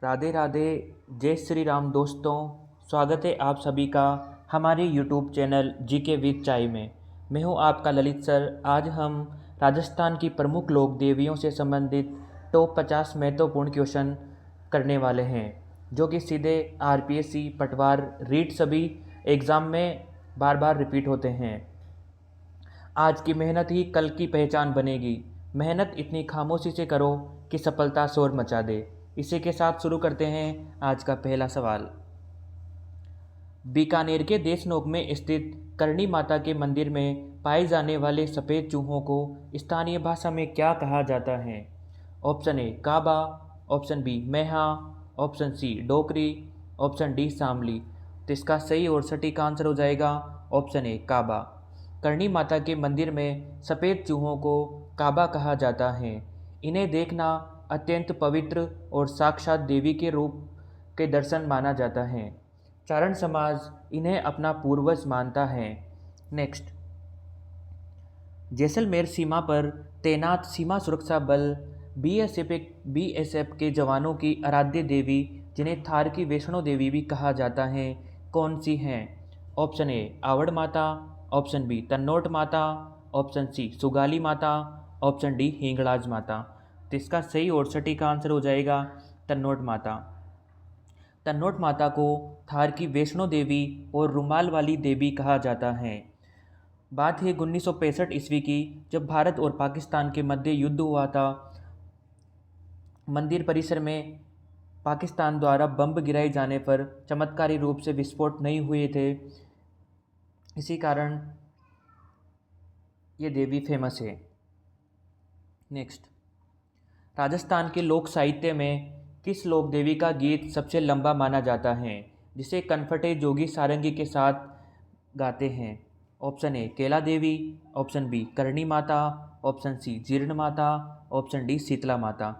राधे राधे। जय श्री राम दोस्तों। स्वागत है आप सभी का हमारे यूट्यूब चैनल जीके विद चाय में। मैं हूं आपका ललित सर। आज हम राजस्थान की प्रमुख लोक देवियों से संबंधित टॉप 50 महत्वपूर्ण क्वेश्चन करने वाले हैं, जो कि सीधे आरपीएससी, पटवार, रीट सभी एग्ज़ाम में बार बार रिपीट होते हैं। आज की मेहनत ही कल की पहचान बनेगी। मेहनत इतनी खामोशी से करो कि सफलता शोर मचा दे। इसी के साथ शुरू करते हैं आज का पहला सवाल। बीकानेर के देशनोक में स्थित करणी माता के मंदिर में पाए जाने वाले सफ़ेद चूहों को स्थानीय भाषा में क्या कहा जाता है? ऑप्शन ए काबा, ऑप्शन बी मैहा, ऑप्शन सी डोकरी, ऑप्शन डी शामली। तो इसका सही और सटीक आंसर हो जाएगा ऑप्शन ए काबा। करणी माता के मंदिर में सफ़ेद चूहों को काबा कहा जाता है। इन्हें देखना अत्यंत पवित्र और साक्षात देवी के रूप के दर्शन माना जाता है। चारण समाज इन्हें अपना पूर्वज मानता है। नेक्स्ट, जैसलमेर सीमा पर तैनात सीमा सुरक्षा बल बीएसएफ के जवानों की आराध्य देवी, जिन्हें थार की वैष्णो देवी भी कहा जाता है, कौन सी हैं? ऑप्शन ए आवड़ माता, ऑप्शन बी तन्नोट माता, ऑप्शन सी सुगाली माता, ऑप्शन डी हिंगलाज माता। तो इसका सही और सटीक आंसर हो जाएगा तन्नोट माता। तन्नोट माता को थार की वैष्णो देवी और रुमाल वाली देवी कहा जाता है। बात है 1965 ईस्वी की, जब भारत और पाकिस्तान के मध्य युद्ध हुआ था। मंदिर परिसर में पाकिस्तान द्वारा बम गिराए जाने पर चमत्कारी रूप से विस्फोट नहीं हुए थे। इसी कारण ये देवी फेमस है। नेक्स्ट, राजस्थान के लोक साहित्य में किस लोक देवी का गीत सबसे लंबा माना जाता है, जिसे कनफटे जोगी सारंगी के साथ गाते हैं? ऑप्शन ए केला देवी, option B Karni Mata, option सी जीर्ण माता, ऑप्शन डी शीतला माता।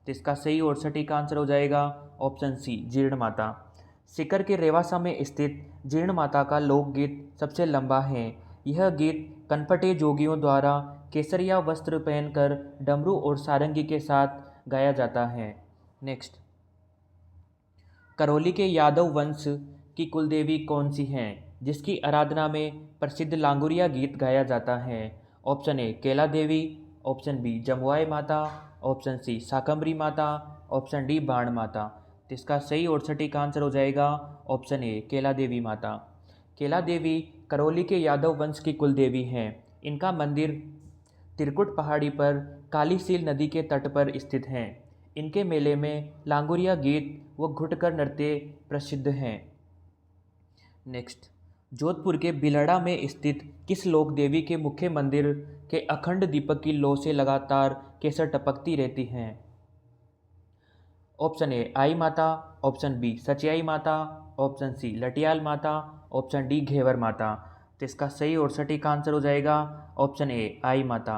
तो इसका सही और सटीक आंसर हो जाएगा ऑप्शन सी जीर्ण माता। सीकर के रेवासा में स्थित जीर्ण माता का लोकगीत सबसे लंबा है। यह गीत कनपटे जोगियों द्वारा केसरिया वस्त्र पहनकर डमरू और सारंगी के साथ गाया जाता है। नेक्स्ट, करौली के यादव वंश की कुलदेवी कौन सी हैं, जिसकी आराधना में प्रसिद्ध लांगुरिया गीत गाया जाता है? ऑप्शन ए केला देवी, option B Jamuai Mata, option सी शाकंभरी माता, ऑप्शन डी बाण माता। तो इसका सही और सटीक आंसर हो जाएगा ऑप्शन ए केला देवी माता। केला देवी करौली के यादव वंश की कुलदेवी हैं। इनका मंदिर त्रिकुट पहाड़ी पर कालीसील नदी के तट पर स्थित हैं। इनके मेले में लांगुरिया गीत व घुटकर नृत्य प्रसिद्ध हैं। नेक्स्ट, जोधपुर के बिलड़ा में स्थित किस लोक देवी के मुख्य मंदिर के अखंड दीपक की लौ से लगातार केसर टपकती रहती हैं? ऑप्शन ए आई माता, ऑप्शन बी सचियाई माता, ऑप्शन सी लटियाल माता, ऑप्शन डी घेवर माता। तो इसका सही और सटीक आंसर हो जाएगा ऑप्शन ए आई माता।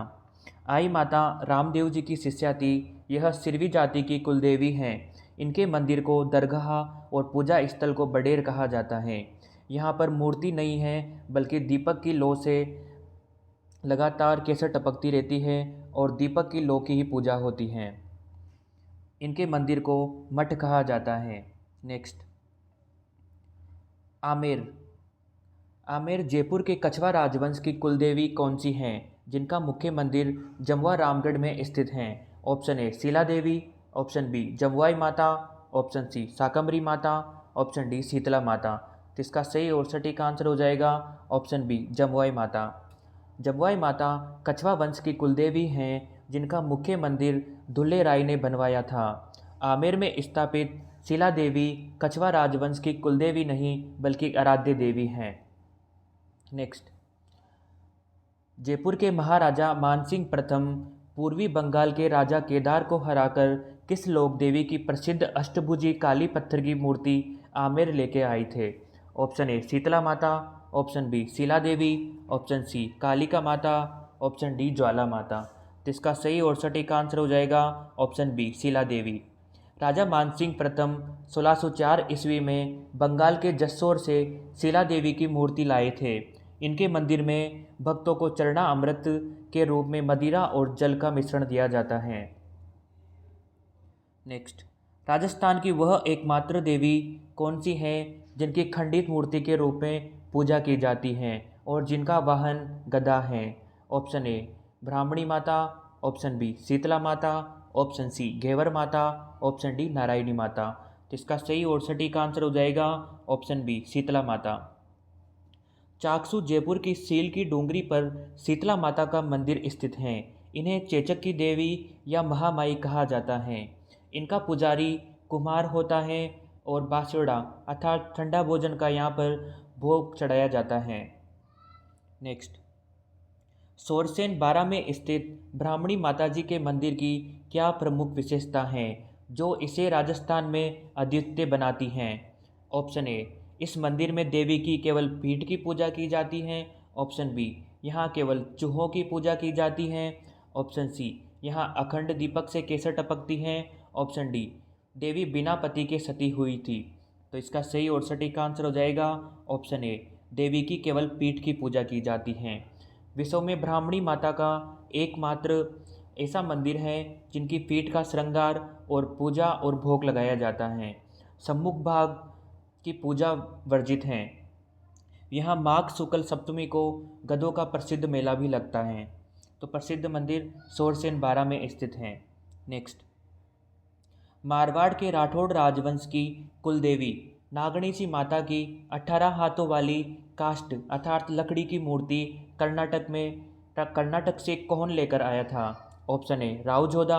आई माता रामदेव जी की शिष्या थी। यह सिरवी जाति की कुलदेवी हैं। इनके मंदिर को दरगाह और पूजा स्थल को बडेर कहा जाता है। यहाँ पर मूर्ति नहीं है, बल्कि दीपक की लौ से लगातार केसर टपकती रहती है और दीपक की लौ की ही पूजा होती है। इनके मंदिर को मठ कहा जाता है। नेक्स्ट, आमेर। आमेर जयपुर के कछवा राजवंश की कुलदेवी कौन सी हैं, जिनका मुख्य मंदिर जमुआ रामगढ़ में स्थित हैं? Option A Sheela Devi, option B Jamuai Mata, option सी शाकंभरी माता, ऑप्शन डी शीतला माता। तो इसका सही और सटीक आंसर हो जाएगा ऑप्शन बी जमुआई माता। जमुआई माता कछवा वंश की कुलदेवी हैं, जिनका मुख्य मंदिर दुल्ले राय ने बनवाया था। आमेर में स्थापित शीला देवी कछवा राजवंश की कुलदेवी नहीं, बल्कि आराध्य देवी हैं। नेक्स्ट, जयपुर के महाराजा मानसिंह प्रथम पूर्वी बंगाल के राजा केदार को हराकर किस लोक देवी की प्रसिद्ध अष्टभुजी काली पत्थर की मूर्ति आमेर लेके आए थे? ऑप्शन ए शीतला माता, option B Sheila Devi, option C Kalika माता, ऑप्शन डी ज्वाला माता। तो इसका सही और सटीक आंसर हो जाएगा ऑप्शन बी शीला देवी। राजा मानसिंह प्रथम 1604 ईस्वी में बंगाल के जसोर से शीला देवी की मूर्ति लाए थे। इनके मंदिर में भक्तों को चरना अमृत के रूप में मदिरा और जल का मिश्रण दिया जाता है। नेक्स्ट, राजस्थान की वह एकमात्र देवी कौन सी है जिनकी खंडित मूर्ति के रूप में पूजा की जाती है और जिनका वाहन गदा है? ऑप्शन ए ब्राह्मणी माता, ऑप्शन बी शीतला माता, ऑप्शन सी घेवर माता, ऑप्शन डी नारायणी माता। तो इसका सही और सटीक आंसर हो जाएगा ऑप्शन बी शीतला माता। चाकसू जयपुर की सील की डूंगरी पर शीतला माता का मंदिर स्थित है। इन्हें चेचक की देवी या महामाई कहा जाता है। इनका पुजारी कुम्हार होता है और बासुड़ा अर्थात ठंडा भोजन का यहाँ पर भोग चढ़ाया जाता है। नेक्स्ट, सोरसेन 12 में स्थित ब्राह्मणी माताजी के मंदिर की क्या प्रमुख विशेषता है जो इसे राजस्थान में अद्वितीय बनाती हैं? ऑप्शन ए इस मंदिर में देवी की केवल पीठ की पूजा की जाती है। ऑप्शन बी यहाँ केवल चूहों की पूजा की जाती है। ऑप्शन सी यहाँ अखंड दीपक से केसर टपकती हैं। ऑप्शन डी देवी बिना पति के सती हुई थी। तो इसका सही और सटीक आंसर हो जाएगा ऑप्शन ए देवी की केवल पीठ की पूजा की जाती है। विश्व में ब्राह्मणी माता का एकमात्र ऐसा मंदिर है जिनकी पीठ का श्रृंगार और पूजा और भोग लगाया जाता है। सम्मुख भाग की पूजा वर्जित है। यहाँ माघ शुक्ल सप्तमी को गधों का प्रसिद्ध मेला भी लगता है। तो प्रसिद्ध मंदिर सोरसेन 12 में स्थित है। नेक्स्ट, मारवाड़ के राठौड़ राजवंश की कुलदेवी नागणेशी माता की 18 हाथों वाली काष्ठ अर्थात लकड़ी की मूर्ति कर्नाटक से कौन लेकर आया था? Option A Rao Jodha,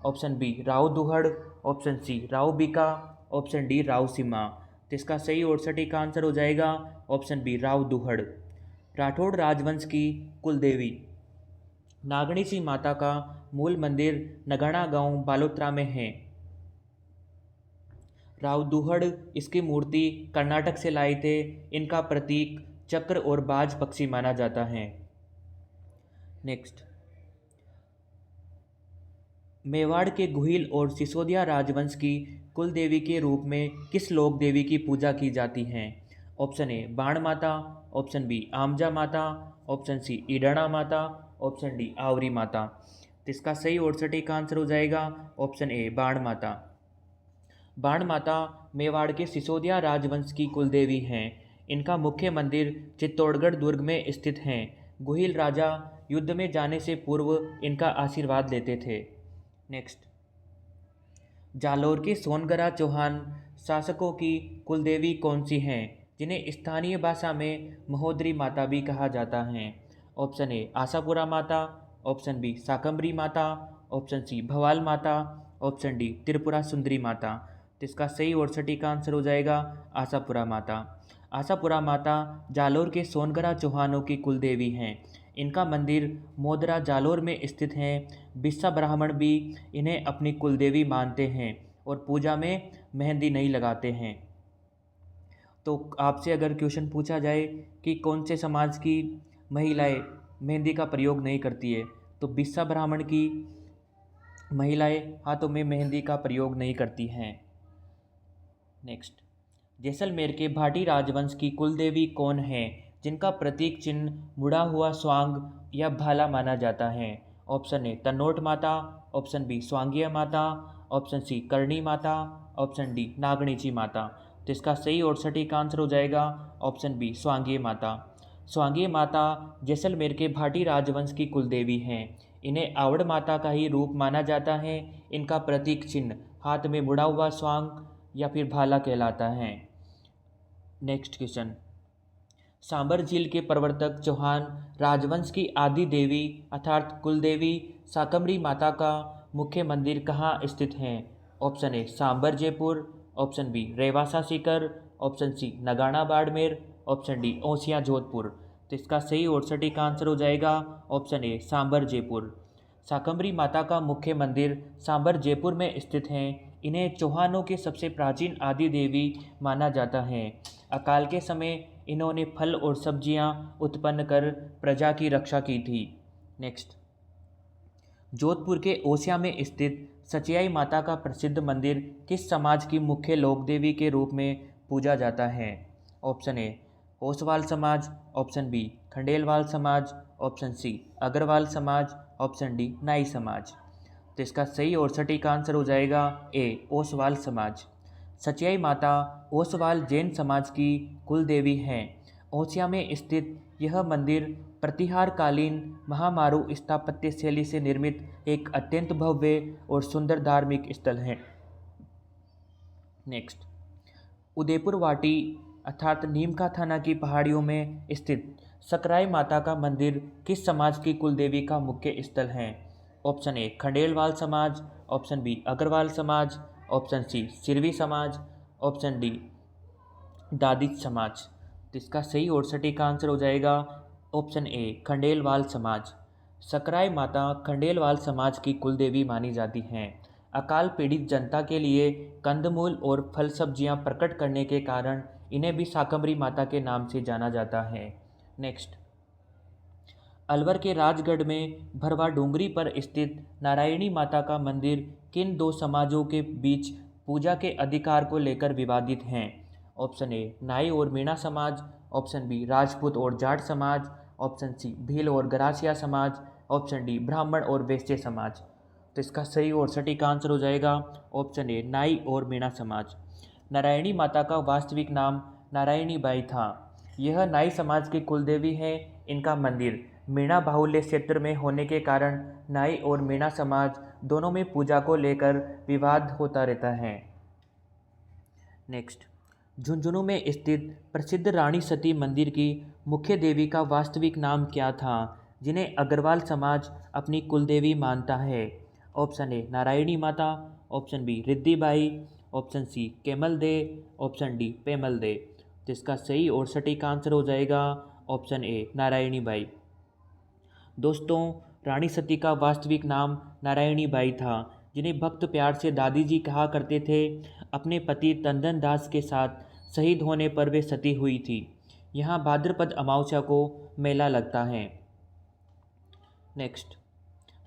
option B Rao Duhad, option C Rao Bika, option D Rao Seema. तो इसका सही और सटीक आंसर हो जाएगा ऑप्शन बी राव दुहड़। राठौड़ राजवंश की कुलदेवी नागणेशी माता का मूल मंदिर नगाना गांव बालोतरा में है। राव दुहड़ इसकी मूर्ति कर्नाटक से लाए थे। इनका प्रतीक चक्र और बाज पक्षी माना जाता है। नेक्स्ट, मेवाड़ के गुहिल और सिसोदिया राजवंश की कुल देवी के रूप में किस लोक देवी की पूजा की जाती है? ऑप्शन ए बाण माता, ऑप्शन बी आमजा माता, ऑप्शन सी ईडणा माता, ऑप्शन डी आवरी माता। तो इसका सही और सटीक आंसर हो जाएगा ऑप्शन ए बाण माता। बाण माता मेवाड़ के सिसोदिया राजवंश की कुलदेवी हैं। इनका मुख्य मंदिर चित्तौड़गढ़ दुर्ग में स्थित है। गुहिल राजा युद्ध में जाने से पूर्व इनका आशीर्वाद लेते थे। नेक्स्ट, जालोर के सोनगरा चौहान शासकों की कुलदेवी कौन सी हैं जिन्हें स्थानीय भाषा में महोदरी माता भी कहा जाता है? ऑप्शन ए आशापुरा माता, ऑप्शन बी शाकंभरी माता, ऑप्शन सी भवाल माता, ऑप्शन डी त्रिपुरा सुंदरी माता। तो इसका सही और सटीक आंसर हो जाएगा आशापुरा माता। आशापुरा माता जालोर के सोनगरा चौहानों की कुलदेवी हैं। इनका मंदिर मोदरा जालोर में स्थित है। बिस्सा ब्राह्मण भी इन्हें अपनी कुलदेवी मानते हैं और पूजा में मेहंदी नहीं लगाते हैं। तो आपसे अगर क्वेश्चन पूछा जाए कि कौन से समाज की महिलाएं मेहंदी का प्रयोग नहीं करती है, तो बिस्सा ब्राह्मण की महिलाएं हाथों में मेहंदी का प्रयोग नहीं करती हैं। नेक्स्ट, जैसलमेर के भाटी राजवंश की कुलदेवी कौन है जिनका प्रतीक चिन्ह मुड़ा हुआ स्वांग या भाला माना जाता है? ऑप्शन ए तनोट माता, ऑप्शन बी स्वांगिया माता, ऑप्शन सी करणी माता, ऑप्शन डी नागणेची माता। तो इसका सही और सटीक आंसर हो जाएगा ऑप्शन बी स्वांगिया माता। स्वांगिया माता जैसलमेर के भाटी राजवंश की कुलदेवी हैं। इन्हें आवड़ माता का ही रूप माना जाता है। इनका प्रतीक चिन्ह हाथ में मुड़ा हुआ स्वांग या फिर भाला कहलाता है। नेक्स्ट क्वेश्चन, सांबर झील के प्रवर्तक चौहान राजवंश की आदि देवी अर्थात कुलदेवी शाकंभरी माता का मुख्य मंदिर कहाँ स्थित है? Option A Sambhar Jaipur, option B Rewasa Sikar, option C Nagana Barmer, option D Osian Jodhpur. तो इसका सही और सटीक आंसर हो जाएगा ऑप्शन ए सांबर जयपुर। शाकंभरी माता का मुख्य मंदिर सांबर जयपुर में स्थित है। इन्हें चौहानों के सबसे प्राचीन आदि देवी माना जाता है। अकाल के समय इन्होंने फल और सब्जियां उत्पन्न कर प्रजा की रक्षा की थी। नेक्स्ट, जोधपुर के ओसिया में स्थित सचियाई माता का प्रसिद्ध मंदिर किस समाज की मुख्य लोक देवी के रूप में पूजा जाता है? ऑप्शन ए ओसवाल समाज, ऑप्शन बी खंडेलवाल समाज, ऑप्शन सी अग्रवाल समाज, ऑप्शन डी नाई समाज। तो इसका सही और सटीक आंसर हो जाएगा ए, ओसवाल समाज। सचियाई माता ओसवाल जैन समाज की कुल देवी हैं। ओसिया में स्थित यह मंदिर प्रतिहारकालीन महामारू स्थापत्य शैली से निर्मित एक अत्यंत भव्य और सुंदर धार्मिक स्थल है। नेक्स्ट, उदयपुर वाटी अर्थात नीमका थाना की पहाड़ियों में स्थित सकराई माता का मंदिर किस समाज की कुलदेवी का मुख्य स्थल है? ऑप्शन ए खंडेलवाल समाज, ऑप्शन बी अग्रवाल समाज, ऑप्शन सी सिरवी समाज, ऑप्शन डी दादिच समाज। तो इसका सही और सटीक आंसर हो जाएगा ऑप्शन ए खंडेलवाल समाज। सकराई माता खंडेलवाल समाज की कुलदेवी मानी जाती हैं। अकाल पीड़ित जनता के लिए कंदमूल और फल सब्जियां प्रकट करने के कारण इन्हें भी शाकंभरी माता के नाम से जाना जाता है। नेक्स्ट, अलवर के राजगढ़ में भरवा डूंगरी पर स्थित नारायणी माता का मंदिर किन दो समाजों के बीच पूजा के अधिकार को लेकर विवादित हैं? ऑप्शन ए नाई और मीणा समाज, ऑप्शन बी राजपूत और जाट समाज, ऑप्शन सी भील और गरासिया समाज, ऑप्शन डी ब्राह्मण और वैश्य समाज। तो इसका सही और सटीक आंसर हो जाएगा ऑप्शन ए नाई और मीणा समाज। नारायणी माता का वास्तविक नाम नारायणी बाई था। यह नाई समाज की कुलदेवी है। इनका मंदिर मीणा बाहुल्य क्षेत्र में होने के कारण नाई और मीणा समाज दोनों में पूजा को लेकर विवाद होता रहता है। नेक्स्ट, झुंझुनू में स्थित प्रसिद्ध रानी सती मंदिर की मुख्य देवी का वास्तविक नाम क्या था, जिन्हें अग्रवाल समाज अपनी कुलदेवी मानता है? Option A Narayani Mata, option B Riddhibai, option C Kemal De, option D Pemal De. तो इसका सही और सटीक आंसर हो जाएगा ऑप्शन ए नारायणी बाई। दोस्तों, रानी सती का वास्तविक नाम नारायणी बाई था, जिन्हें भक्त प्यार से दादी जी कहा करते थे। अपने पति तंदन दास के साथ शहीद होने पर वे सती हुई थी। यहाँ भाद्रपद अमावस्या को मेला लगता है। नेक्स्ट,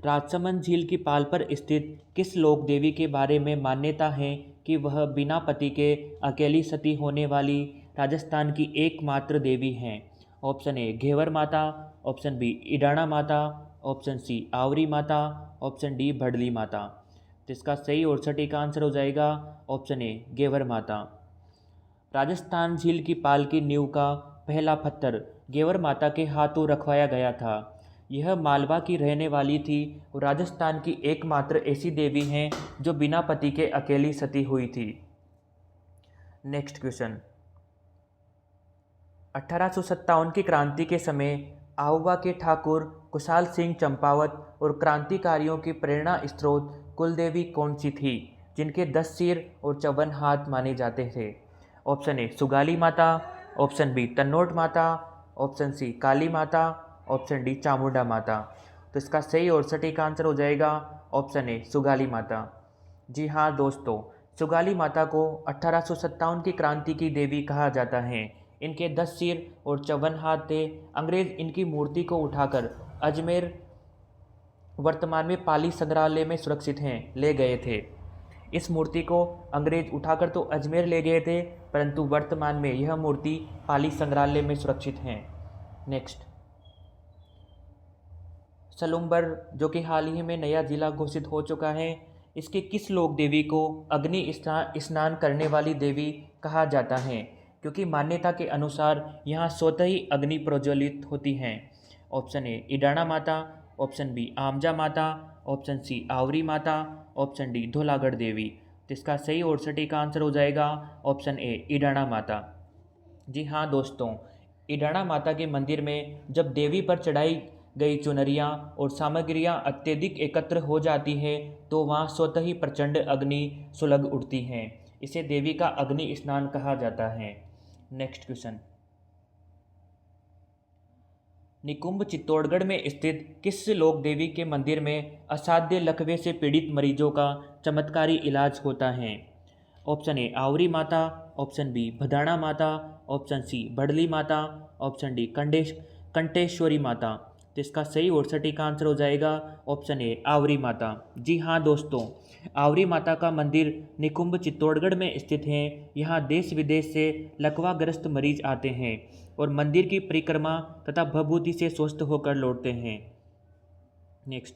राजसमंद झील की पाल पर स्थित किस लोक देवी के बारे में मान्यता है कि वह बिना पति के अकेली सती होने वाली राजस्थान की एकमात्र देवी हैं? ऑप्शन ए घेवर माता, ऑप्शन बी इडाणा माता, ऑप्शन सी आवरी माता, ऑप्शन डी भडली माता। तो इसका सही और सटीक आंसर हो जाएगा ऑप्शन ए घेवर माता। राजस्थान झील की पाल की नींव का पहला पत्थर घेवर माता के हाथों रखवाया गया था। यह मालवा की रहने वाली थी और राजस्थान की एकमात्र ऐसी देवी हैं जो बिना पति के अकेली सती हुई थी। नेक्स्ट क्वेश्चन, 1857 की क्रांति के समय आहुआ के ठाकुर कुशाल सिंह चंपावत और क्रांतिकारियों की प्रेरणा स्रोत कुलदेवी कौन सी थी, जिनके 10 सिर और 54 हाथ माने जाते थे? ऑप्शन ए सुगाली माता, ऑप्शन बी तन्नोट माता, ऑप्शन सी काली माता, ऑप्शन डी चामुंडा माता। तो इसका सही और सटीक आंसर हो जाएगा ऑप्शन ए सुगाली माता। जी हाँ दोस्तों, सुगाली माता को 1857 की क्रांति की देवी कहा जाता है। इनके 10 सिर और 54 हाथ थे। अंग्रेज इनकी मूर्ति को उठाकर अजमेर, वर्तमान में पाली संग्रहालय में सुरक्षित हैं, ले गए थे। इस मूर्ति को अंग्रेज उठाकर तो अजमेर ले गए थे, परंतु वर्तमान में यह मूर्ति पाली संग्रहालय में सुरक्षित है। नेक्स्ट, सलुम्बर जो कि हाल ही में नया जिला घोषित हो चुका है, इसके किस लोक देवी को अग्नि स्नान करने वाली देवी कहा जाता है? क्योंकि मान्यता के अनुसार यहाँ स्वतः ही अग्नि प्रज्वलित होती हैं। ऑप्शन ए इडाणा माता, ऑप्शन बी आमजा माता, ऑप्शन सी आवरी माता, ऑप्शन डी धोलागढ़ देवी। तो इसका सही और सटीक आंसर हो जाएगा ऑप्शन ए इडाणा माता। जी हाँ दोस्तों, इडाणा माता के मंदिर में जब देवी पर चढ़ाई गई चुनरियाँ और सामग्रियाँ अत्यधिक एकत्र हो जाती है तो वहाँ स्वतः ही प्रचंड अग्नि सुलग उठती हैं। इसे देवी का अग्नि स्नान कहा जाता है। नेक्स्ट क्वेश्चन, निकुंभ चित्तौड़गढ़ में स्थित किस लोक देवी के मंदिर में असाध्य लकवे से पीड़ित मरीजों का चमत्कारी इलाज होता है? ऑप्शन ए आवरी माता, ऑप्शन बी भदाणा माता, ऑप्शन सी भडली माता, ऑप्शन डी कंटेश्वरी माता। तो इसका सही और सटीक आंसर हो जाएगा ऑप्शन ए आवरी माता। जी हाँ दोस्तों, आवरी माता का मंदिर निकुंभ चित्तौड़गढ़ में स्थित है। यहाँ देश विदेश से लकवाग्रस्त मरीज आते हैं और मंदिर की परिक्रमा तथा भभूति से स्वस्थ होकर लौटते हैं। नेक्स्ट,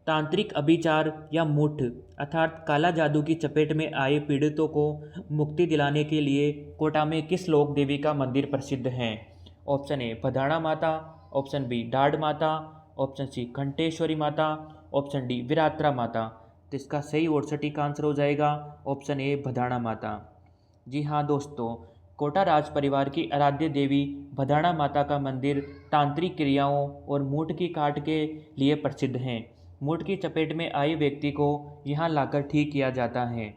तांत्रिक अभिचार या मूठ अर्थात काला जादू की चपेट में आए पीड़ितों को मुक्ति दिलाने के लिए कोटा में किस लोक देवी का मंदिर प्रसिद्ध है? ऑप्शन ए भदाणा माता, ऑप्शन बी डाढ़ माता, ऑप्शन सी घंटेश्वरी माता, ऑप्शन डी विरात्रा माता। तो इसका सही और सटीक आंसर हो जाएगा ऑप्शन ए भदाणा माता। जी हाँ दोस्तों, कोटा राज परिवार की आराध्य देवी भदाणा माता का मंदिर तांत्रिक क्रियाओं और मूठ की काट के लिए प्रसिद्ध हैं। मूठ की चपेट में आए व्यक्ति को यहाँ लाकर ठीक किया जाता है।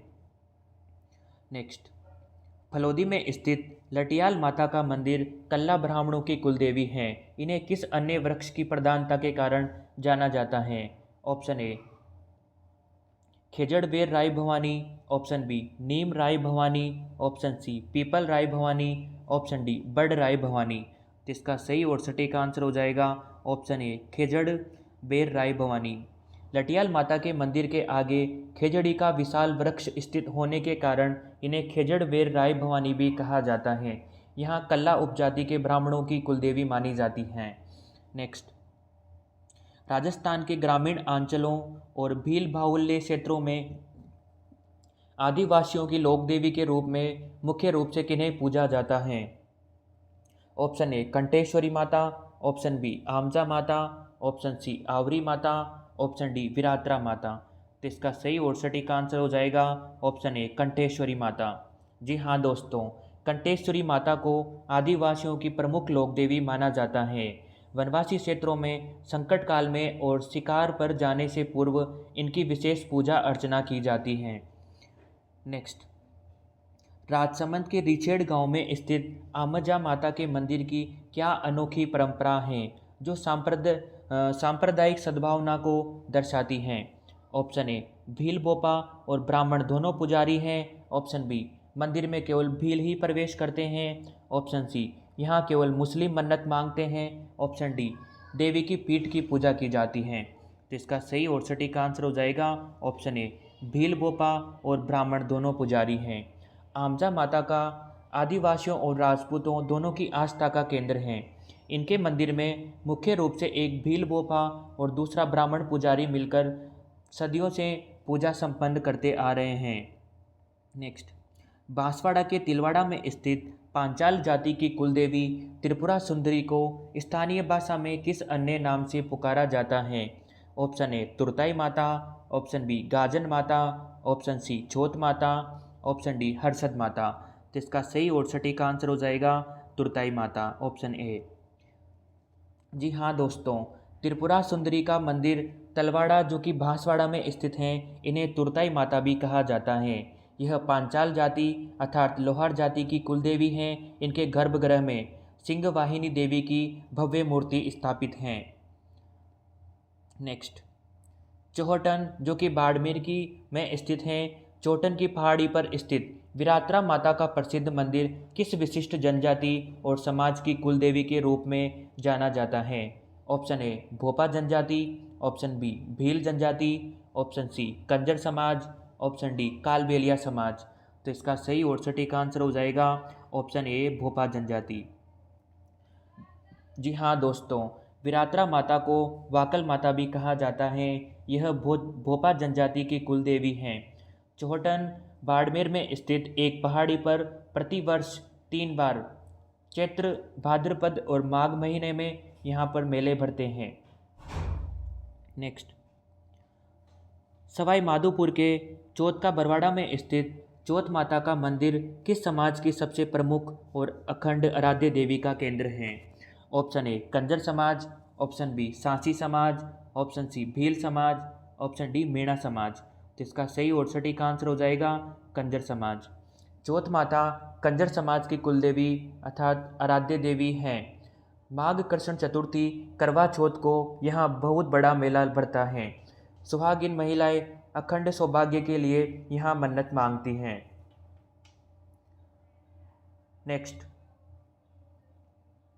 नेक्स्ट, फलोदी में स्थित लटियाल माता का मंदिर कल्ला ब्राह्मणों की कुलदेवी हैं। इन्हें किस अन्य वृक्ष की प्रधानता के कारण जाना जाता है? ऑप्शन ए खेजड़ बेर राय भवानी, ऑप्शन बी नीम राय भवानी, ऑप्शन सी पीपल राय भवानी, ऑप्शन डी बड़ राय भवानी। तो इसका सही और सटीक आंसर हो जाएगा ऑप्शन ए खेजड़ बेर राय भवानी। लटियाल माता के मंदिर के आगे खेजड़ी का विशाल वृक्ष स्थित होने के कारण इन्हें खेजड़ बेर राय भवानी भी कहा जाता है। यहाँ कल्ला उपजाति के ब्राह्मणों की कुलदेवी मानी जाती हैं। नेक्स्ट, राजस्थान के ग्रामीण अंचलों और भील बाहुल्य क्षेत्रों में आदिवासियों की लोकदेवी के रूप में मुख्य रूप से किन्हें पूजा जाता है? ऑप्शन ए कंटेश्वरी माता, ऑप्शन बी आमजा माता, ऑप्शन सी आवरी माता, ऑप्शन डी विरात्रा माता। तो इसका सही और सटीक आंसर हो जाएगा ऑप्शन ए कंटेश्वरी माता। जी हाँ दोस्तों, कंटेश्वरी माता को आदिवासियों की प्रमुख लोकदेवी माना जाता है। वनवासी क्षेत्रों में संकट काल में और शिकार पर जाने से पूर्व इनकी विशेष पूजा अर्चना की जाती है। नेक्स्ट, राजसमंद के रिछेड़ गांव में स्थित आमजा माता के मंदिर की क्या अनोखी परंपरा है जो सांप्रदायिक सद्भावना को दर्शाती हैं? ऑप्शन ए भील बोपा और ब्राह्मण दोनों पुजारी हैं, ऑप्शन बी मंदिर में केवल भील ही प्रवेश करते हैं, ऑप्शन सी यहाँ केवल मुस्लिम मन्नत मांगते हैं, ऑप्शन डी देवी की पीठ की पूजा की जाती है। तो इसका सही और सटीक आंसर हो जाएगा ऑप्शन ए भील बोपा और ब्राह्मण दोनों पुजारी हैं। आमजा माता का आदिवासियों और राजपूतों दोनों की आस्था का केंद्र है। इनके मंदिर में मुख्य रूप से एक भील बोपा और दूसरा ब्राह्मण पुजारी मिलकर सदियों से पूजा संपन्न करते आ रहे हैं। नेक्स्ट, बांसवाड़ा के तिलवाड़ा में स्थित पांचाल जाति की कुलदेवी त्रिपुरा सुंदरी को स्थानीय भाषा में किस अन्य नाम से पुकारा जाता है? ऑप्शन ए तुरताई माता, ऑप्शन बी गाजन माता, ऑप्शन सी छोत माता, ऑप्शन डी हर्षद माता। तो इसका सही और सटीक आंसर हो जाएगा तुरताई माता, ऑप्शन ए। जी हाँ दोस्तों, त्रिपुरा सुंदरी का मंदिर तलवाड़ा जो कि बांसवाड़ा में स्थित हैं, इन्हें तुरताई माता भी कहा जाता है। यह पांचाल जाति अर्थात लोहार जाति की कुलदेवी हैं। इनके गर्भगृह में सिंहवाहिनी देवी की भव्य मूर्ति स्थापित हैं। नेक्स्ट, चौहटन जो कि बाड़मेर की में स्थित हैं, चौटन की पहाड़ी पर स्थित विरात्रा माता का प्रसिद्ध मंदिर किस विशिष्ट जनजाति और समाज की कुलदेवी के रूप में जाना जाता है? ऑप्शन ए भोपा जनजाति, ऑप्शन बी भील जनजाति, ऑप्शन सी कंजर समाज, ऑप्शन डी कालबेलिया समाज। तो इसका सही और सटीक आंसर हो जाएगा ऑप्शन ए भोपा जनजाति। जी हाँ दोस्तों, विरात्रा माता को वाकल माता भी कहा जाता है। यह भोपा जनजाति की कुलदेवी हैं। चौहटन बाड़मेर में स्थित एक पहाड़ी पर प्रतिवर्ष 3 बार चैत्र, भाद्रपद और माघ महीने में यहाँ पर मेले भरते हैं। नेक्स्ट, सवाई माधोपुर के चौथ का बरवाड़ा में स्थित चौथ माता का मंदिर किस समाज की सबसे प्रमुख और अखंड आराध्य देवी का केंद्र है? ऑप्शन ए कंजर समाज, ऑप्शन बी सांसी समाज, ऑप्शन सी भील समाज, ऑप्शन डी मीणा समाज। तो इसका सही और सटीक आंसर हो जाएगा कंजर समाज। चौथ माता कंजर समाज की कुलदेवी अर्थात आराध्य देवी हैं। माघ कृष्ण चतुर्थी करवा चौथ को यहाँ बहुत बड़ा मेला भरता है। सुहागिन महिलाएं अखंड सौभाग्य के लिए यहाँ मन्नत मांगती हैं। नेक्स्ट,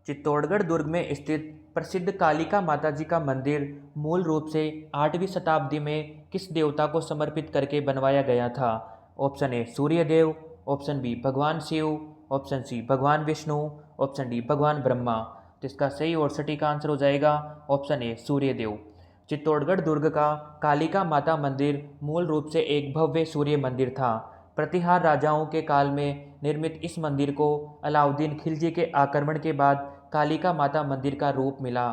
चित्तौड़गढ़ दुर्ग में स्थित प्रसिद्ध कालिका माता जी का मंदिर मूल रूप से 8वीं शताब्दी में किस देवता को समर्पित करके बनवाया गया था? Option A Surya Dev, option B भगवान शिव, ऑप्शन सी भगवान विष्णु, ऑप्शन डी भगवान ब्रह्मा। तो इसका सही और सटीक आंसर हो जाएगा ऑप्शन ए सूर्य देव। चित्तौड़गढ़ दुर्ग का कालिका माता मंदिर मूल रूप से एक भव्य सूर्य मंदिर था। प्रतिहार राजाओं के काल में निर्मित इस मंदिर को अलाउद्दीन खिलजी के आक्रमण के बाद कालिका माता मंदिर का रूप मिला।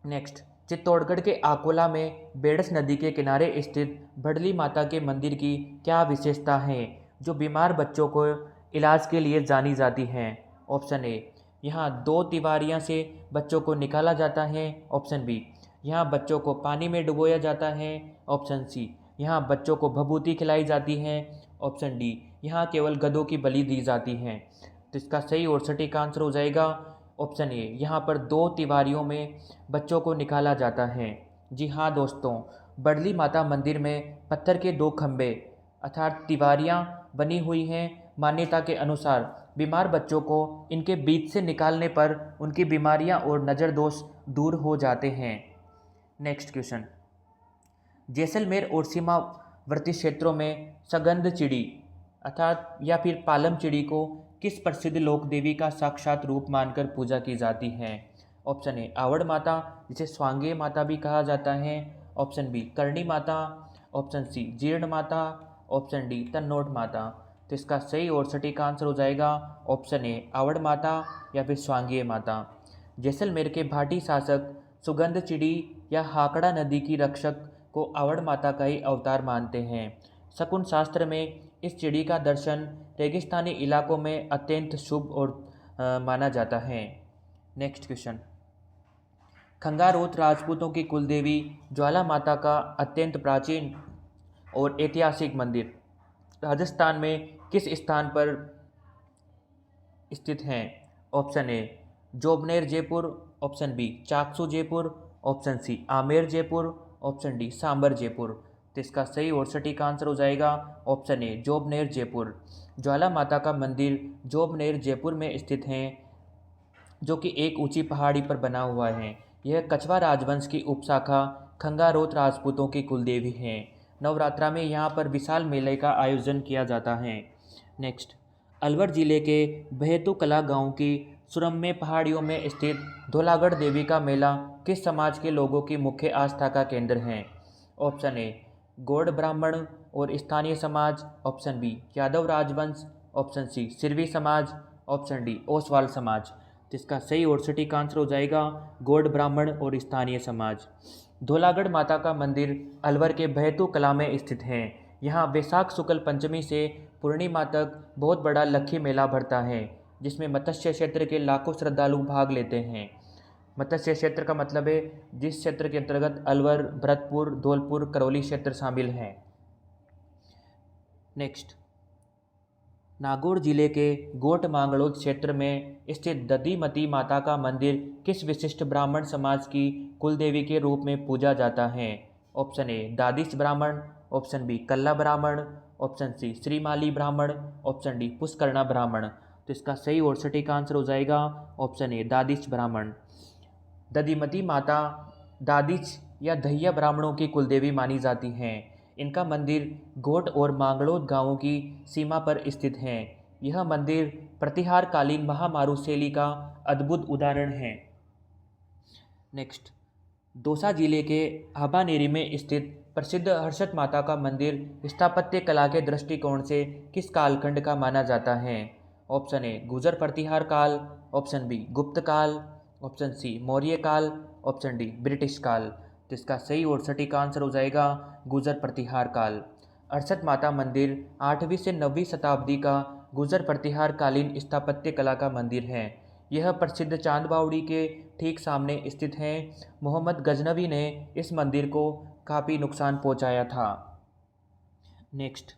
नेक्स्ट, चित्तौड़गढ़ के आकोला में बेडस नदी के किनारे स्थित भड़ली माता के मंदिर की क्या विशेषता है जो बीमार बच्चों को इलाज के लिए जानी जाती हैं? ऑप्शन ए, यहाँ 2 तिवारियाँ से बच्चों को निकाला जाता है। ऑप्शन बी, यहाँ बच्चों को पानी में डुबोया जाता है। ऑप्शन सी, यहाँ बच्चों को भभूति खिलाई जाती है। ऑप्शन डी, यहाँ केवल गधों की बलि दी जाती है। तो इसका सही और सटीक आंसर हो जाएगा ऑप्शन ए, यहाँ पर 2 तिवारियों में बच्चों को निकाला जाता है। जी हाँ दोस्तों, बड़ली माता मंदिर में पत्थर के 2 खंभे अर्थात तिवारियाँ बनी हुई हैं। मान्यता के अनुसार बीमार बच्चों को इनके बीच से निकालने पर उनकी बीमारियाँ और नज़र दोष दूर हो जाते हैं। नेक्स्ट क्वेश्चन, जैसलमेर और सीमावर्ती क्षेत्रों में सगंध चिड़ी अर्थात या फिर पालम चिड़ी को किस प्रसिद्ध लोक देवी का साक्षात रूप मानकर पूजा की जाती है? ऑप्शन ए, आवड़ माता जिसे स्वांगेय माता भी कहा जाता है। Option B, Karni Mata. Option सी, जीर्ण माता। ऑप्शन डी, तन्नोट माता। तो इसका सही और सटीक आंसर हो जाएगा ऑप्शन ए, आवड़ माता या फिर स्वांगेय माता। जैसलमेर के भाटी शासक सुगंध चिड़ी या हाकड़ा नदी की रक्षक को आवड़ माता का ही अवतार मानते हैं। शकुन शास्त्र में इस चिड़ी का दर्शन रेगिस्तानी इलाकों में अत्यंत शुभ और माना जाता है। नेक्स्ट क्वेश्चन, खंगारोत राजपूतों की कुलदेवी ज्वाला माता का अत्यंत प्राचीन और ऐतिहासिक मंदिर राजस्थान में किस स्थान पर स्थित है? Option A, Jobner Jaipur. Option B, Chaksu Jaipur. Option C, Amer Jaipur. Option D, Sambhar Jaipur. तो इसका सही और सटीक आंसर हो जाएगा ऑप्शन ए, जोबनेर जयपुर। ज्वाला माता का मंदिर जोबनेर जयपुर में स्थित है जो कि एक ऊंची पहाड़ी पर बना हुआ है। यह कछवा राजवंश की उपशाखा खंगारोत राजपूतों की कुलदेवी है। नवरात्रा में यहाँ पर विशाल मेले का आयोजन किया जाता है। नेक्स्ट, अलवर जिले के बहेतुकला गांव की सुरम्य पहाड़ियों में स्थित धौलागढ़ देवी का मेला किस समाज के लोगों की मुख्य आस्था का केंद्र है? ऑप्शन ए, गौड़ ब्राह्मण और स्थानीय समाज। ऑप्शन बी, यादव राजवंश। ऑप्शन सी, सिरवी समाज। ऑप्शन डी, ओसवाल समाज। तो इसका सही और सटीक आंसर हो जाएगा गौड़ ब्राह्मण और स्थानीय समाज। धौलागढ़ माता का मंदिर अलवर के बहेतु कला में स्थित है। यहाँ वैशाख शुक्ल पंचमी से पूर्णिमा तक बहुत बड़ा लक्खी मेला भरता है जिसमें मत्स्य क्षेत्र के लाखों श्रद्धालु भाग लेते हैं। मत्स्य क्षेत्र का मतलब है जिस क्षेत्र के अंतर्गत अलवर, भरतपुर, धौलपुर, करौली क्षेत्र शामिल हैं। नेक्स्ट, नागौर जिले के गोट मांगड़ोद क्षेत्र में स्थित दधिमती माता का मंदिर किस विशिष्ट ब्राह्मण समाज की कुलदेवी के रूप में पूजा जाता है? ऑप्शन ए, दादिश ब्राह्मण। ऑप्शन बी, कल्ला ब्राह्मण। ऑप्शन सी, श्रीमाली ब्राह्मण। ऑप्शन डी, पुष्करणा ब्राह्मण। तो इसका सही और सटीक आंसर हो जाएगा ऑप्शन ए, दादिश ब्राह्मण। दधिमती माता दादिच या दहिया ब्राह्मणों की कुलदेवी मानी जाती हैं। इनका मंदिर गोट और मांगड़ोद गांवों की सीमा पर स्थित है। यह मंदिर प्रतिहार कालीन महामारू शैली का अद्भुत उदाहरण है। नेक्स्ट, दौसा जिले के हाबानेरी में स्थित प्रसिद्ध हर्षद माता का मंदिर स्थापत्य कला के दृष्टिकोण से किस कालखंड का माना जाता है? ऑप्शन ए, गुजर प्रतिहार काल। ऑप्शन बी, गुप्त काल। ऑप्शन सी, मौर्य काल। ऑप्शन डी, ब्रिटिश काल। तो इसका सही और सटीक आंसर हो जाएगा गुजर प्रतिहार काल। हर्षद माता मंदिर 8वीं से 9वीं शताब्दी का गुजर प्रतिहार कालीन स्थापत्य कला का मंदिर है। यह प्रसिद्ध चांद बावड़ी के ठीक सामने स्थित है। मोहम्मद गजनवी ने इस मंदिर को काफ़ी नुकसान पहुंचाया था। नेक्स्ट,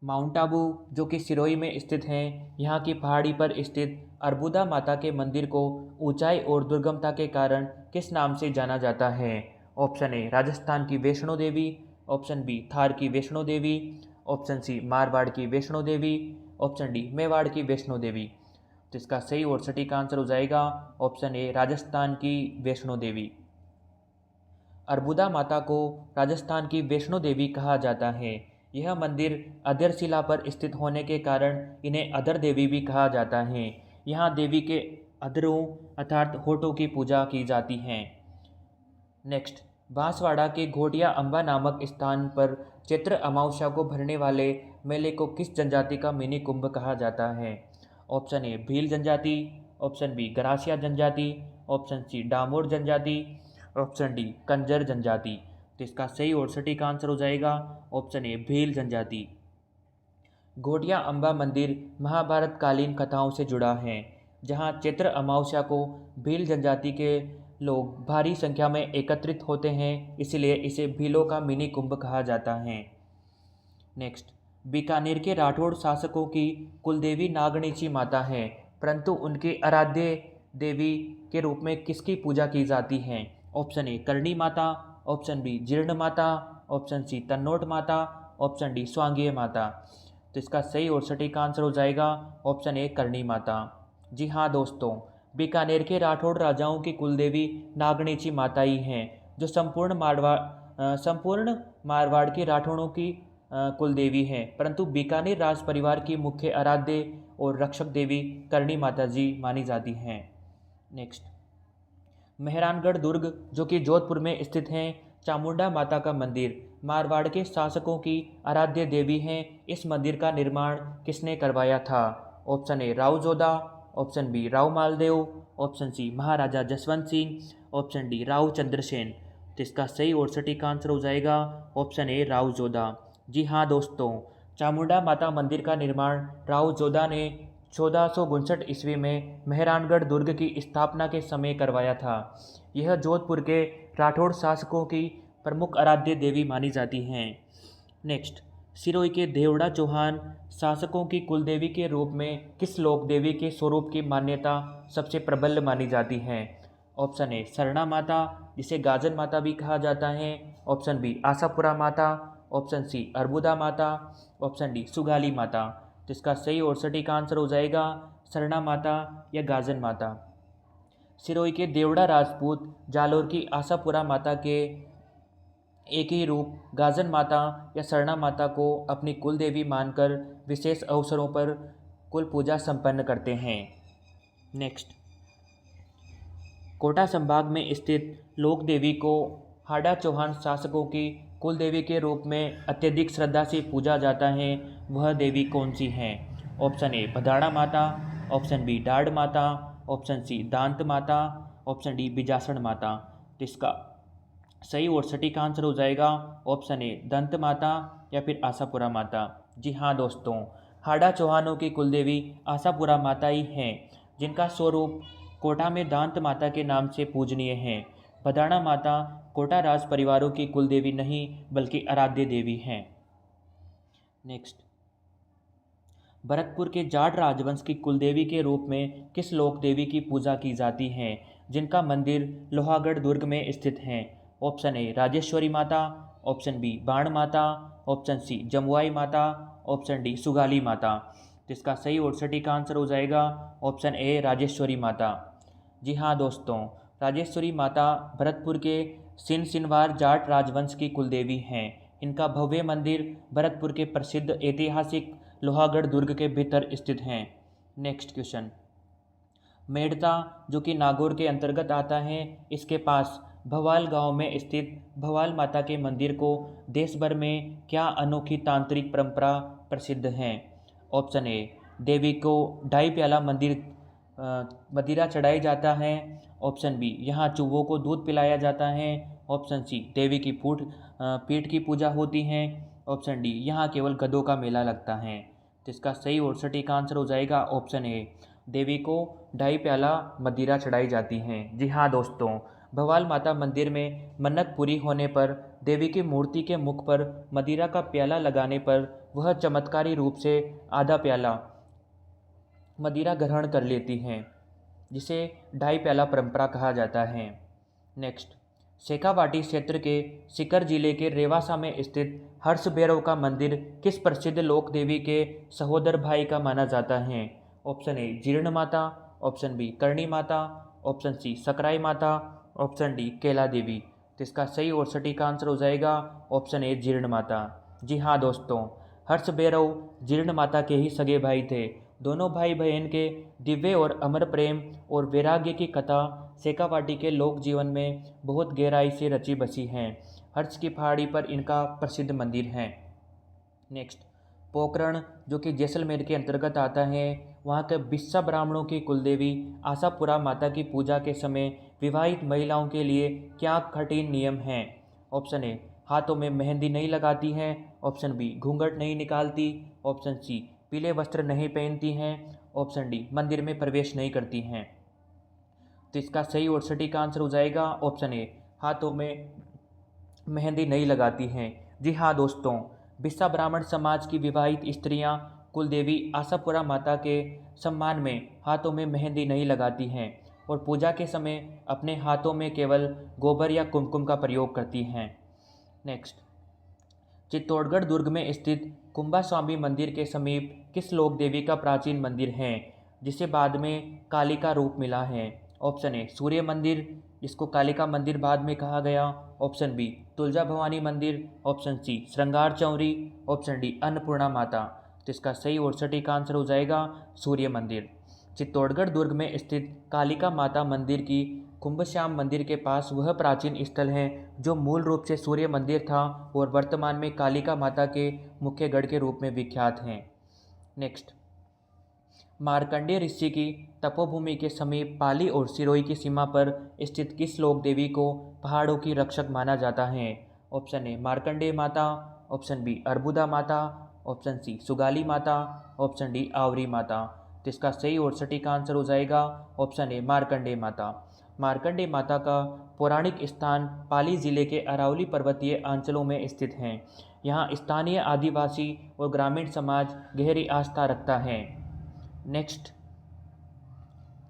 माउंट आबू जो कि सिरोही में स्थित है, यहाँ की पहाड़ी पर स्थित अर्बुदा माता के मंदिर को ऊंचाई और दुर्गमता के कारण किस नाम से जाना जाता है? ऑप्शन ए, राजस्थान की वैष्णो देवी। ऑप्शन बी, थार की वैष्णो देवी। ऑप्शन सी, मारवाड़ की वैष्णो देवी। ऑप्शन डी, मेवाड़ की वैष्णो देवी। तो इसका सही और सटीक आंसर हो जाएगा ऑप्शन ए, राजस्थान की वैष्णो देवी। अर्बुदा माता को राजस्थान की वैष्णो देवी कहा जाता है। यह मंदिर अधरशिला पर स्थित होने के कारण इन्हें अधर देवी भी कहा जाता है। यहाँ देवी के अधरों अर्थात होठों की पूजा की जाती है। नेक्स्ट, बांसवाड़ा के घोटिया अम्बा नामक स्थान पर चैत्र अमावस्या को भरने वाले मेले को किस जनजाति का मिनी कुंभ कहा जाता है? ऑप्शन ए भील जनजाति, ऑप्शन बी गरासिया जनजाति, ऑप्शन सी डामोर जनजाति, ऑप्शन डी कंजर जनजाति। तो इसका सही और सटीक आंसर हो जाएगा ऑप्शन ए भील जनजाति। घोटिया अम्बा मंदिर महाभारत कालीन कथाओं से जुड़ा है, जहां चैत्र अमावस्या को भील जनजाति के लोग भारी संख्या में एकत्रित होते हैं, इसलिए इसे भीलों का मिनी कुंभ कहा जाता है। नेक्स्ट, बीकानेर के राठौड़ शासकों की कुलदेवी नागणेची माता है, परंतु उनकी आराध्य देवी के रूप में किसकी पूजा की जाती है? ऑप्शन ए करणी माता, ऑप्शन बी जीर्ण माता, ऑप्शन सी तन्नोट माता, ऑप्शन डी स्वांगीय माता। तो इसका सही और सटीक आंसर हो जाएगा ऑप्शन ए करणी माता। जी हाँ दोस्तों, बीकानेर के राठौड़ राजाओं की कुलदेवी नागणेची माता ही हैं, जो संपूर्ण मारवाड़ के राठौड़ों की कुलदेवी हैं, परंतु बीकानेर राज परिवार की मुख्य आराध्य और रक्षक देवी करणी माता जी मानी जाती हैं। नेक्स्ट, मेहरानगढ़ दुर्ग जो कि जोधपुर में स्थित हैं, चामुंडा माता का मंदिर मारवाड़ के शासकों की आराध्य देवी हैं। इस मंदिर का निर्माण किसने करवाया था? Option A Rao Jodha, option B Rao Maldev, option C Maharaja Jaswant Singh, option D Rao Chandrasen. तो इसका सही और सटीक आंसर हो जाएगा ऑप्शन ए राव जोधा। जी हाँ दोस्तों, चामुंडा माता मंदिर का निर्माण राव जोधा ने 1459 ईस्वी में मेहरानगढ़ दुर्ग की स्थापना के समय करवाया था। यह जोधपुर के राठौड़ शासकों की प्रमुख आराध्य देवी मानी जाती हैं। नेक्स्ट, सिरोही के देवड़ा चौहान शासकों की कुलदेवी के रूप में किस लोक देवी के स्वरूप की मान्यता सबसे प्रबल मानी जाती है? ऑप्शन ए सरना माता, जिसे गाजन माता भी कहा जाता है, ऑप्शन बी आशापुरा माता, ऑप्शन सी अर्बुदा माता, ऑप्शन डी सुगाली माता। तो इसका सही और सटीक आंसर हो जाएगा सरना माता या गाजन माता। सिरोही के देवड़ा राजपूत जालोर की आशापुरा माता के एक ही रूप गाजन माता या सरना माता को अपनी कुल देवी मानकर विशेष अवसरों पर कुल पूजा संपन्न करते हैं। नेक्स्ट, कोटा संभाग में स्थित लोक देवी को हाड़ा चौहान शासकों की कुल देवी के रूप में अत्यधिक श्रद्धा से पूजा जाता है, वह देवी कौन सी है? ऑप्शन ए भदाड़ा माता, ऑप्शन बी डाढ़ माता, ऑप्शन सी दांत माता, ऑप्शन डी बिजासण माता। तो इसका सही और सटीक आंसर हो जाएगा ऑप्शन ए दंत माता या फिर आशापुरा माता। जी हाँ दोस्तों, हाड़ा चौहानों की कुलदेवी आशापुरा माता ही हैं, जिनका स्वरूप कोटा में दांत माता के नाम से पूजनीय है। भदाड़ा माता कोटा राज परिवारों की कुलदेवी नहीं बल्कि आराध्य देवी हैं। नेक्स्ट, भरतपुर के जाट राजवंश की कुलदेवी के रूप में किस लोक देवी की पूजा की जाती है, जिनका मंदिर लोहागढ़ दुर्ग में स्थित है? ऑप्शन ए राजेश्वरी माता, ऑप्शन बी बाण माता, ऑप्शन सी जमुआई माता, ऑप्शन डी सुगाली माता। तो इसका सही और सटीक आंसर हो जाएगा ऑप्शन ए राजेश्वरी माता। जी हाँ दोस्तों, राजेश्वरी माता भरतपुर के सिनसिनवार जाट राजवंश की कुलदेवी हैं। इनका भव्य मंदिर भरतपुर के प्रसिद्ध ऐतिहासिक लोहागढ़ दुर्ग के भीतर स्थित हैं। नेक्स्ट क्वेश्चन, मेड़ता जो कि नागौर के अंतर्गत आता है, इसके पास भवाल गांव में स्थित भवाल माता के मंदिर को देश भर में क्या अनोखी तांत्रिक परंपरा प्रसिद्ध है? ऑप्शन ए देवी को ढाई प्याला मदिरा चढ़ाई जाता है, ऑप्शन बी यहाँ चूहों को दूध पिलाया जाता है, ऑप्शन सी देवी की पीठ की पूजा होती है, ऑप्शन डी यहाँ केवल गधों का मेला लगता है। तो इसका सही और सटीक आंसर हो जाएगा ऑप्शन ए देवी को ढाई प्याला मदिरा चढ़ाई जाती है। जी हाँ दोस्तों, भवाल माता मंदिर में मन्नत पूरी होने पर देवी की मूर्ति के मुख पर मदिरा का प्याला लगाने पर वह चमत्कारी रूप से आधा प्याला मदिरा ग्रहण कर लेती हैं, जिसे ढाई प्याला परंपरा कहा जाता है। नेक्स्ट, शेखावाटी क्षेत्र के सीकर जिले के रेवासा में स्थित हर्ष भैरव का मंदिर किस प्रसिद्ध लोक देवी के सहोदर भाई का माना जाता है? ऑप्शन ए जीर्ण माता, option B Karni Mata, option सी सकराई माता, ऑप्शन डी केला देवी। तो इसका सही और सटीक आंसर हो जाएगा ऑप्शन ए जीर्ण माता। जी हाँ दोस्तों, हर्ष भैरव जीर्ण माता के ही सगे भाई थे। दोनों भाई बहन के दिव्य और अमर प्रेम और वैराग्य की कथा शेखावाटी के लोक जीवन में बहुत गहराई से रची बसी हैं। हर्ष की पहाड़ी पर इनका प्रसिद्ध मंदिर है। नेक्स्ट, पोखरण जो कि जैसलमेर के अंतर्गत आता है, वहाँ के बिस्सा ब्राह्मणों की कुलदेवी आशापुरा माता की पूजा के समय विवाहित महिलाओं के लिए क्या कठिन नियम हैं? ऑप्शन ए, हाथों में मेहंदी नहीं लगाती हैं। ऑप्शन बी, घूंघट नहीं निकालती। ऑप्शन सी, पीले वस्त्र नहीं पहनती हैं। ऑप्शन डी, मंदिर में प्रवेश नहीं करती हैं। तो इसका सही और सटीक आंसर हो जाएगा ऑप्शन ए, हाथों में मेहंदी नहीं लगाती हैं। जी हाँ दोस्तों, बिस्सा ब्राह्मण समाज की विवाहित स्त्रियां कुलदेवी आशापुरा माता के सम्मान में हाथों में मेहंदी नहीं लगाती हैं और पूजा के समय अपने हाथों में केवल गोबर या कुमकुम का प्रयोग करती हैं। नेक्स्ट, चित्तौड़गढ़ दुर्ग में स्थित कुंभास्वामी मंदिर के समीप किस लोक देवी का प्राचीन मंदिर है जिसे बाद में काली का रूप मिला है? ऑप्शन ए, सूर्य मंदिर, जिसको कालिका मंदिर बाद में कहा गया। ऑप्शन बी, तुलजा भवानी मंदिर। ऑप्शन सी, श्रृंगार चौरी। ऑप्शन डी, अन्नपूर्णा माता। तो इसका सही और सटीक आंसर हो जाएगा सूर्य मंदिर। चित्तौड़गढ़ दुर्ग में स्थित कालिका माता मंदिर की कुंभश्याम मंदिर के पास वह प्राचीन स्थल है जो मूल रूप से सूर्य मंदिर था और वर्तमान में कालिका माता के मुख्य गढ़ के रूप में विख्यात हैं। नेक्स्ट, मार्कंडेय ऋषि की तपोभूमि के समीप पाली और सिरोही की सीमा पर स्थित किस लोक देवी को पहाड़ों की रक्षक माना जाता है? ऑप्शन ए, मार्कंडेय माता। ऑप्शन बी, अर्बुदा माता। ऑप्शन सी, सुगाली माता। ऑप्शन डी, आवरी माता। तो इसका सही और सटीक आंसर हो जाएगा ऑप्शन ए, मार्कंडेय माता। मार्कंडेय माता का पौराणिक स्थान पाली जिले के अरावली पर्वतीय अंचलों में स्थित है। यहाँ स्थानीय आदिवासी और ग्रामीण समाज गहरी आस्था रखता है। नेक्स्ट,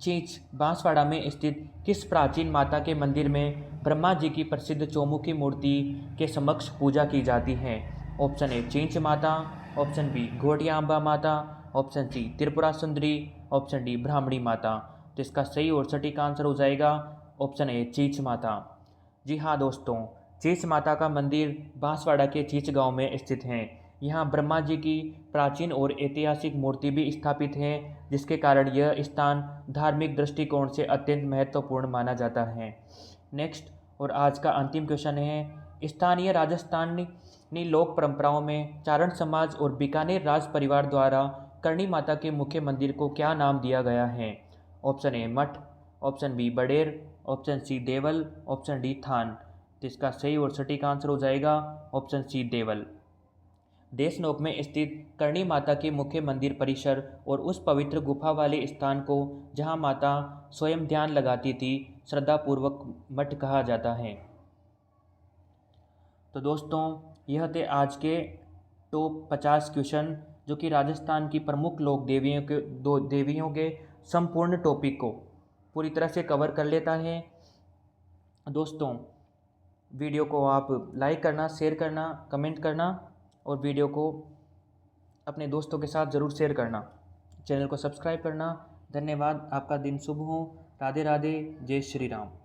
चींच बांसवाड़ा में स्थित किस प्राचीन माता के मंदिर में ब्रह्मा जी की प्रसिद्ध चौमुखी मूर्ति के समक्ष पूजा की जाती है? ऑप्शन ए, चींच माता। ऑप्शन बी, घोटिया अम्बा माता। ऑप्शन सी, त्रिपुरा सुंदरी। ऑप्शन डी, ब्राह्मणी माता। तो इसका सही और सटीक आंसर हो जाएगा ऑप्शन ए, चींच माता। जी हाँ दोस्तों, चींच माता का मंदिर बांसवाड़ा के चींच गांव में स्थित है। यहाँ ब्रह्मा जी की प्राचीन और ऐतिहासिक मूर्ति भी स्थापित है, जिसके कारण यह स्थान धार्मिक दृष्टिकोण से अत्यंत महत्वपूर्ण माना जाता है। नेक्स्ट, और आज का अंतिम क्वेश्चन है, स्थानीय राजस्थानी लोक परंपराओं में चारण समाज और बीकानेर राज परिवार द्वारा करणी माता के मुख्य मंदिर को क्या नाम दिया गया है? ऑप्शन ए, मठ। ऑप्शन बी, बडेर। ऑप्शन सी, देवल। ऑप्शन डी, थान। तो इसका सही और सटीक आंसर हो जाएगा ऑप्शन सी, देवल। देशनोक में स्थित करणी माता के मुख्य मंदिर परिसर और उस पवित्र गुफा वाले स्थान को जहां माता स्वयं ध्यान लगाती थी श्रद्धापूर्वक मठ कहा जाता है। तो दोस्तों, यह थे आज के टॉप 50 क्वेश्चन जो कि राजस्थान की प्रमुख लोक देवियों के संपूर्ण टॉपिक को पूरी तरह से कवर कर लेता है। दोस्तों, वीडियो को आप लाइक करना, शेयर करना, कमेंट करना और वीडियो को अपने दोस्तों के साथ ज़रूर शेयर करना। चैनल को सब्सक्राइब करना। धन्यवाद। आपका दिन शुभ हो। राधे राधे। जय श्री राम।